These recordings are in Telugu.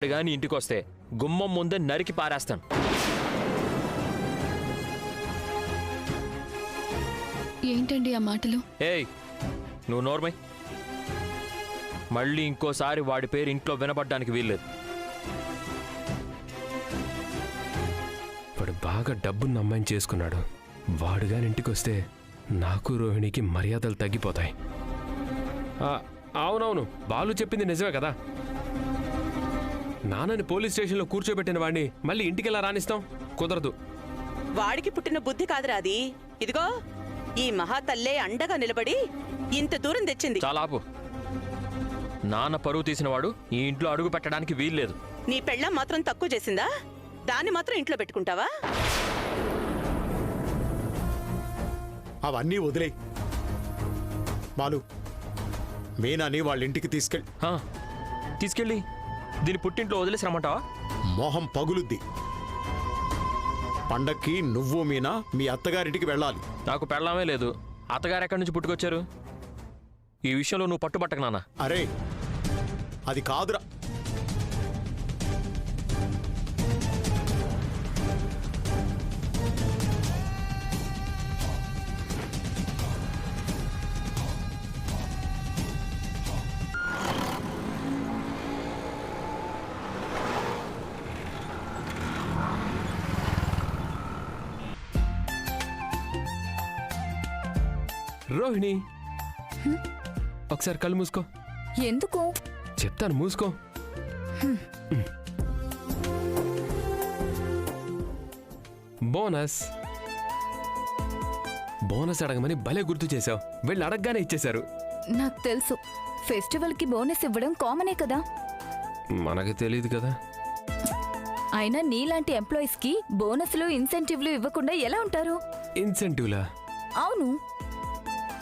గాని ఇంటికొస్తే గుమ్మం ముందే నరికి పారేస్తాను. ఏంటండి ఆ మాటలు? ఏయ్, నువ్వు నోర్మై. మళ్ళీ ఇంకోసారి వాడి పేరు ఇంట్లో వినపడ్డానికి వీల్లేదు. వాడు బాగా డబ్బున్న అమ్మాయిని చేసుకున్నాడు. వాడుగా ఇంటికొస్తే నాకు రోహిణికి మర్యాదలు తగ్గిపోతాయి. అవునవును, బాలు చెప్పింది నిజమే కదా. నాన్నని పోలీస్ స్టేషన్లో కూర్చోబెట్టిన వాడిని మళ్ళీ ఇంటికెలా రానిస్తాం? కుదరదు. వాడికి పుట్టిన బుద్ధి కాదురా అది. ఇదిగో ఈ మహాతల్లే అండగా నిలబడి ఇంత దూరం తెచ్చింది. చాలా ఆపు. నాన్న పరువు తీసినవాడు ఈ ఇంట్లో అడుగు పెట్టడానికి వీల్లేదు. నీ పెళ్ళం మాత్రం తక్కువ చేసిందా? దాన్ని మాత్రం ఇంట్లో పెట్టుకుంటావా? అవన్నీ వదిలే. బాలు, మీనాని వాళ్ళ ఇంటికి తీసుకెళ్ళి దీని పుట్టింట్లో వదిలేసి రమ్మంటావా? మొహం పగులుద్ది. పండక్కి నువ్వు మీనా మీ అత్తగారింటికి వెళ్ళాలి. నాకు పెళ్ళామే లేదు. అత్తగారు ఎక్కడి నుంచి పుట్టుకొచ్చారు? ఈ విషయంలో నువ్వు పట్టుబట్టకు నాన్న. అరే, అది కాదురా. రోహిణి, ఒకసారి కళ్ళు మూసుకో. ఎందుకు? చెప్తాను, మూసుకో. బోనస్ బోనస్ అడగమని భలే గుర్తు చేశావు. వెళ్ళి అడగగానే ఇచ్చేశారు. నాకు తెలుసు, ఫెస్టివల్కి బోనస్ ఇవ్వడం కామనే కదా. మనకి తెలియదు కదా. అయినా నీలాంటి ఎంప్లాయీస్కి బోనస్లు ఇన్సెంటివ్లు ఇవ్వకుండా ఎలా ఉంటారు? ఇన్సెంటివ్లా? అవును.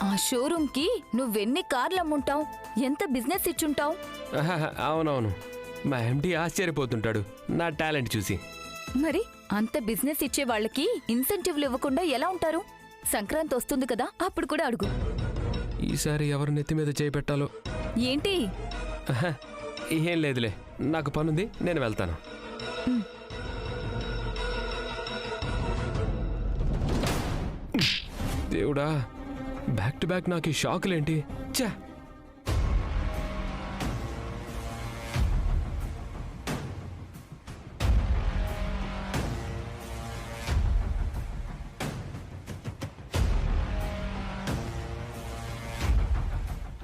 ఆ షోరూమ్కి నువ్వెన్ని కార్లు అమ్ముంటావు, ఎంత బిజినెస్ ఇచ్చుంటావు. అవునవును, మా ఎండి ఆశ్చర్యపోతుంటాడు నా టాలెంట్ చూసి. మరి అంత బిజినెస్ ఇచ్చే వాళ్ళకి ఇన్సెంటివ్లు ఇవ్వకుండా ఎలా ఉంటారు? సంక్రాంతి వస్తుంది కదా, అప్పుడు కూడా అడుగు. ఈసారి ఎవరు నెత్తి మీద చేయి పెట్టాలో. ఏంటి? ఏం లేదులే, నాకు పనుంది, నేను వెళ్తాను. దేవుడా, బ్యాక్ టు బ్యాక్ నాకు ఈ షాకులేంటి? చా,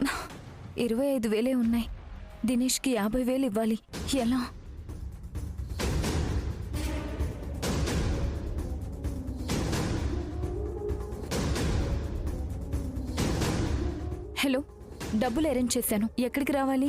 నా 25,000 ఉన్నాయి. దినేష్కి 50,000 ఇవ్వాలి. ఎలా? హలో, డబ్బులు అరేంజ్ చేశాను. ఎక్కడికి రావాలి?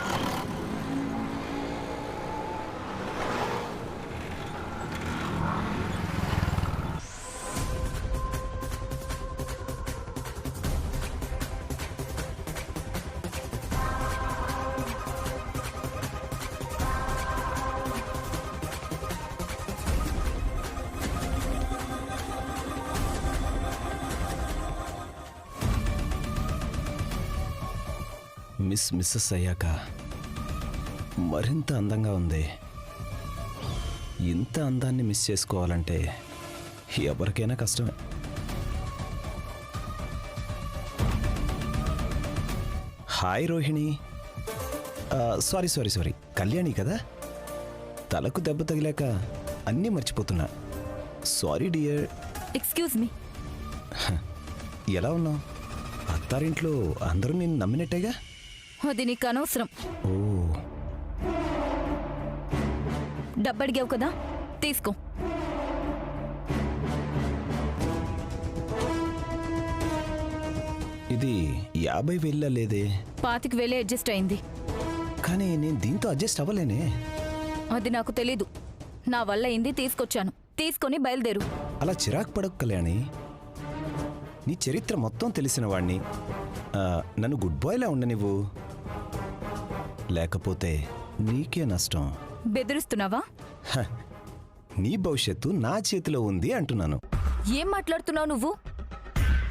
మిస్సెస్ అయ్యాక మరింత అందంగా ఉంది. ఇంత అందాన్ని మిస్ చేసుకోవాలంటే ఎవరికైనా కష్టమే. హాయ్ రోహిణి. సారీ, కళ్యాణి కదా. తలకు దెబ్బ తగిలాక అన్నీ మర్చిపోతున్నా. Sorry dear. Excuse me. ఎలా ఉన్నావు? అత్తారింట్లో అందరూ నేను నమ్మినట్టేగా? అది నీకు అనవసరం. ఓ, డబ్బు అడిగావు కదా, తీసుకో. ఇది 50,000 లేదే. 25,000 అడ్జస్ట్ అయింది. కానీ నేను దీంతో అడ్జస్ట్ అవ్వలేనే. అది నాకు తెలీదు. నా వల్ల అయింది, తీసుకొచ్చాను. తీసుకొని బయలుదేరు. అలా చిరాకు పడకు కళ్యాణి. నీ చరిత్ర మొత్తం తెలిసిన వాణ్ణి. నన్ను గుడ్ బాయ్లా ఉండనివ్వు, లేకపోతే నీకే నష్టం. బెదిరిస్తున్నావా? నీ భవిష్యత్తు నా చేతిలో ఉంది అంటున్నాను. ఏం మాట్లాడుతున్నావు నువ్వు?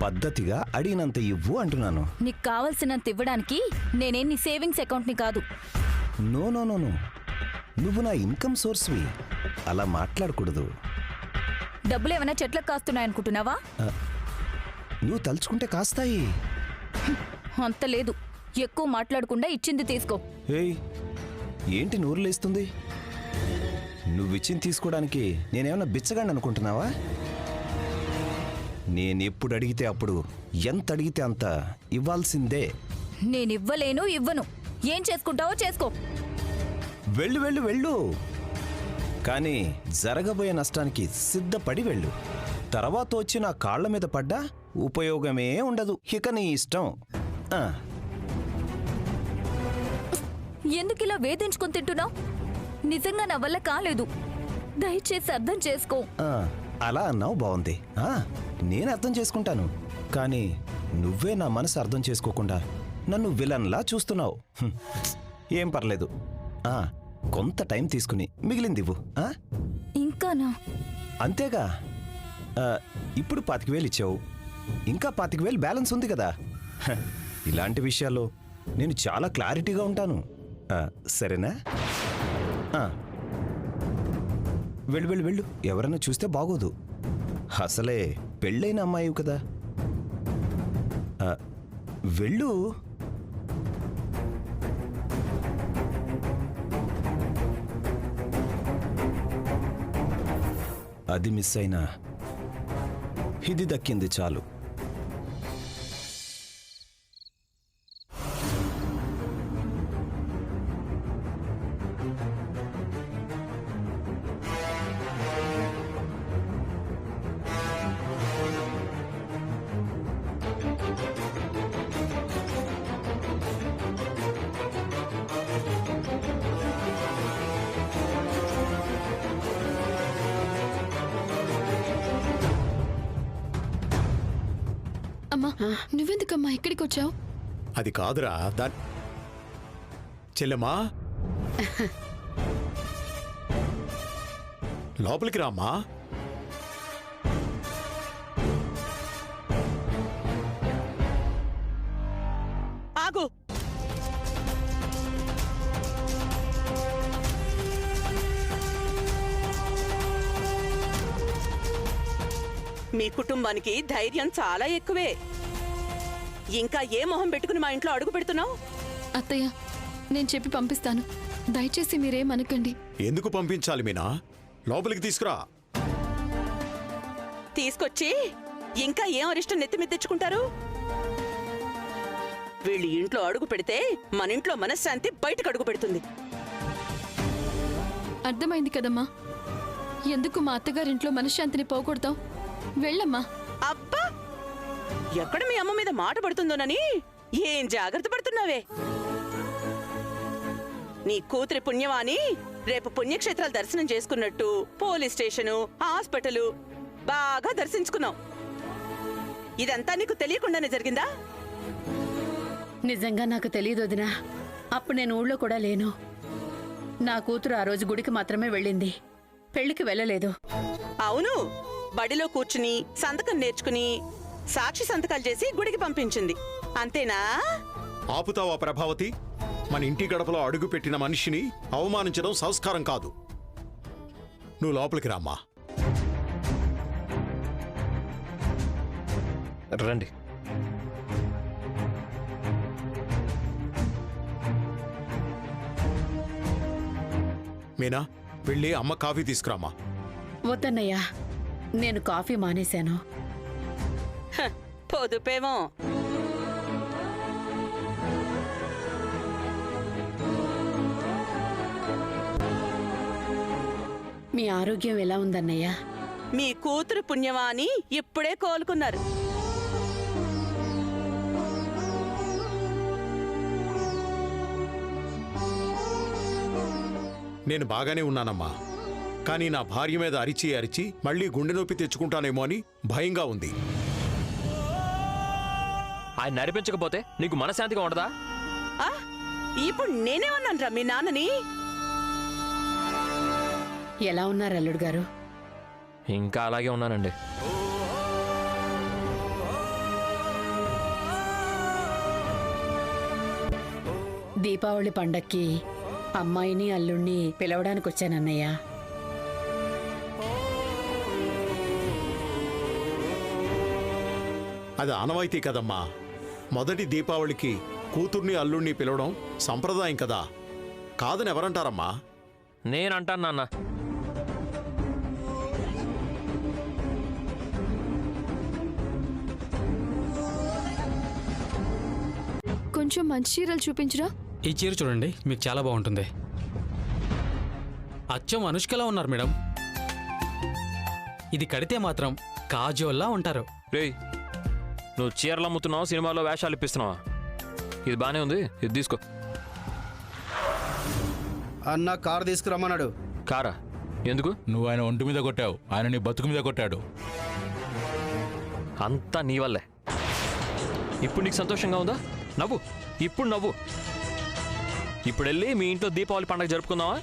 పద్ధతిగా అడిగినంత ఇవ్వు అంటున్నాను. నీకు కావలసినంత ఇవ్వడానికి నేనేం నీ సేవింగ్స్ అకౌంట్ని కాదు. నో, నువ్వు నా ఇన్కమ్ సోర్స్వి, అలా మాట్లాడకూడదు. డబ్బులు ఏమైనా చెట్లకు కాస్తున్నాయనుకుంటున్నావా? నువ్వు తలుచుకుంటే కాస్తాయి. అంత లేదు. ఎక్కువ మాట్లాడకుండా ఇచ్చింది తీసుకో. ఏయ్, ఏంటి నోరు లేస్తుంది? నువ్విచ్చింది తీసుకోవడానికి నేనేమన్నా బిచ్చగాడిని అనుకుంటున్నావా? నేనెప్పుడు అడిగితే అప్పుడు, ఎంత అడిగితే అంత ఇవ్వాల్సిందే. నేనివ్వలేను, ఇవ్వను. ఏం చేసుకుంటావో చేసుకో. వెళ్ళు వెళ్ళు వెళ్ళు, కానీ జరగబోయే నష్టానికి సిద్ధపడి వెళ్ళు. తర్వాత వచ్చి నా కాళ్ల మీద పడ్డా ఉపయోగమే ఉండదు. ఇక నీ ఇష్టం. ఆ, ఎందుకిలా వేధించుకొని తింటున్నావు? నిజంగా నా వల్ల కాలేదు. దయచేసి అర్థం చేసుకో. ఆ, అలా అన్నావు, బాగుంది. నేను అర్థం చేసుకుంటాను, కానీ నువ్వే నా మనసు అర్థం చేసుకోకుండా నన్ను విలన్లా చూస్తున్నావు. ఏం పర్లేదు. కొంత టైం తీసుకుని మిగిలిందివ్వు. ఇంకానా? అంతేగా. ఇప్పుడు 25,000 ఇచ్చావు, ఇంకా 25,000 బ్యాలెన్స్ ఉంది కదా. ఇలాంటి విషయాల్లో నేను చాలా క్లారిటీగా ఉంటాను. సరేనా? వెళ్ళు వెళ్ళు వెళ్ళు, ఎవరైనా చూస్తే బాగోదు. అసలే పెళ్ళైన అమ్మాయివి కదా. వెళ్ళు. అది మిస్ అయినా ఇది దక్కింది చాలు. అమ్మా, నువ్వెందుకమ్మా ఇక్కడికి వచ్చావు? అది కాదురా, చెల్లెమ్మా లోపలికి రామ్మా. ఆగు. మీ కుటుంబానికి ధైర్యం చాలా ఎక్కువే. ఇంకా ఏ మొహం పెట్టుకుని మా ఇంట్లో అడుగు పెడుతున్నావు? అత్తయ్య, నేను చెప్పి పంపిస్తాను. దయచేసి మీరేమనకండి. ఎందుకు పంపించాలి మీనా? లోపలికి తీసుకురా. తీసుకొచ్చి ఇంకా ఏం అరిష్టం నెత్తి మీద తెచ్చుకుంటారు? వీళ్ళు ఇంట్లో అడుగు పెడితే మన ఇంట్లో మనశ్శాంతి బయటకు అడుగు పెడుతుంది. అర్థమైంది కదమ్మా. ఎందుకు మా అత్తగారింట్లో మనశ్శాంతిని పోగొడతావు? వెళ్ళమ్మా. అబ్బా, ఎక్కడ మీ అమ్మ మీద మాట పడుతుందోనని ఏం జాగ్రత్త పడుతున్నావే. నీ కూతురి పుణ్యమాని రేపు పుణ్యక్షేత్రాలు దర్శనం చేసుకున్నట్టు పోలీస్ స్టేషను, హాస్పిటలు బాగా దర్శించుకున్నావు. ఇదంతా నీకు తెలియకుండానే జరిగిందా? నిజంగా నాకు తెలియదు వదినా. అప్పుడు నేను ఊళ్ళో కూడా లేను. నా కూతురు ఆ రోజు గుడికి మాత్రమే వెళ్ళింది, పెళ్లికి వెళ్ళలేదు. అవును, బడిలో కూర్చుని సంతకం నేర్చుకుని సాక్షి సంతకాలు చేసి గుడికి పంపించింది, అంతేనా? ఆపుతావా ప్రభావతి? మన ఇంటి గడపలో అడుగు పెట్టిన మనిషిని అవమానించడం సంస్కారం కాదు. నువ్వు లోపలికి రామ్మా. రండి. మీనా, వెళ్ళి అమ్మ కాఫీ తీసుకురామ్మా. వద్దన్నయ్యా, నేను కాఫీ మానేశాను. పొదుపేమో. మీ ఆరోగ్యం ఎలా ఉందన్నయ్యా? మీ కూతురు పుణ్యమాని ఇప్పుడే కోలుకున్నారు. నేను బాగానే ఉన్నానమ్మా, కానీ నా భార్య మీద అరిచి అరిచి మళ్ళీ గుండె నొప్పి తెచ్చుకుంటానేమో అని భయంగా ఉంది. ఆయన నడిపించకపోతే నీకు మనశాంతిగా ఉండదా? ఇప్పుడు నేనేమన్నాను రా మీ నాన్నని? ఎలా ఉన్నారు అల్లుడు గారు? ఇంకా అలాగే ఉన్నానండి. దీపావళి పండక్కి అమ్మాయిని అల్లుణ్ణి పిలవడానికి వచ్చానన్నయ్య. అది ఆనవాయితీ కదమ్మా. మొదటి దీపావళికి కూతుర్ని అల్లుణ్ణి పిలవడం సంప్రదాయం కదా. కాదని ఎవరంటారమ్మా? నేనంటాను నాన్న. కొంచెం మంచి చీరలు చూపించురా. ఈ చీర చూడండి, మీకు చాలా బాగుంటుంది. అచ్చం అనుష్కలా ఉన్నారు మేడం. ఇది కడితే మాత్రం కాజోల్లా ఉంటారు. రేయ్, నువ్వు చీరలు అమ్ముతున్నావు, సినిమాలో వేషాలు ఇప్పిస్తున్నావా? ఇది బానే ఉంది, ఇది తీసుకో. అన్న కారు తీసుకురమ్మన్నాడు. కారా? ఎందుకు? నువ్వు ఆయన ఒంటి మీద కొట్టావు, ఆయన నీ బతుకు మీద కొట్టాడు. అంతా నీ వల్లే. ఇప్పుడు నీకు సంతోషంగా ఉందా? నవ్వు, ఇప్పుడు నవ్వు. ఇప్పుడు వెళ్ళి మీ ఇంట్లో దీపావళి పండుగ జరుపుకుందావా?